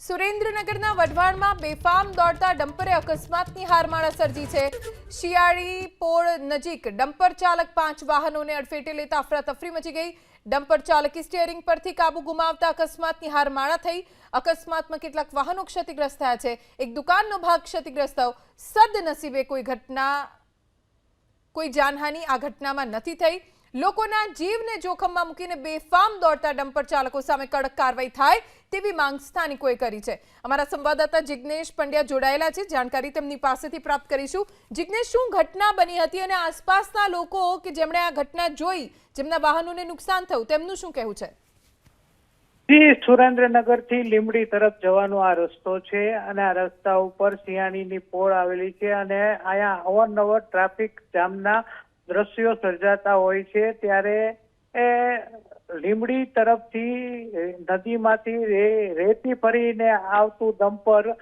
સુરેન્દ્રનગરના વઢવાણમાં બેફામ દોડતા ડમ્પરે અકસ્માતની હારમાળા સર્જી છે। શિયાળી પોળ નજીક ડમ્પર ચાલક 5 વાહનોને અડફેટે લેતા અફરાતફરી મચી ગઈ। ડમ્પર ચાલકે સ્ટીયરિંગ પરથી કાબુ ગુમાવતા અકસ્માતની હારમાળા થઈ। અકસ્માતમાં કેટલાક વાહનો ક્ષતિગ્રસ્ત થયા છે। એક દુકાનનો ભાગ ક્ષતિગ્રસ્ત થયો। સદનસીબે કોઈ જાનહાનિ આ ઘટનામાં નથી થઈ। લોકોના જીવને જોખમમાં મૂકીને બેફામ દોડતા ડમ્પર ચાલકો સામે કડક કાર્યવાહી થાય તેવી માંગ સ્થાનિકોએ કરી છે। અમારા સંવાદદાતા જિગ્નેશ પંડ્યા જોડાયેલા છે, જાણકારી તેમની પાસેથી પ્રાપ્ત કરીશું। જિગ્નેશ, શું ઘટના બની હતી અને આસપાસના લોકો કે જેમણે આ ઘટના જોઈ, જેમના વાહનોને નુકસાન થયું, તેમનું શું કહેવું છે? સુરેન્દ્રનગરથી લીંબડી તરફ જવાનો આ રસ્તો છે અને આ રસ્તા ઉપર શિયાળીની પોળ આવેલી છે અને અહીંયા અવારનવાર ટ્રાફિક જામના દ્રશ્યો સર્જાતા હોય છે। ત્યારે લીંબડી તરફથી નદીમાંથી રેતી ભરીને આવતું ડમ્પર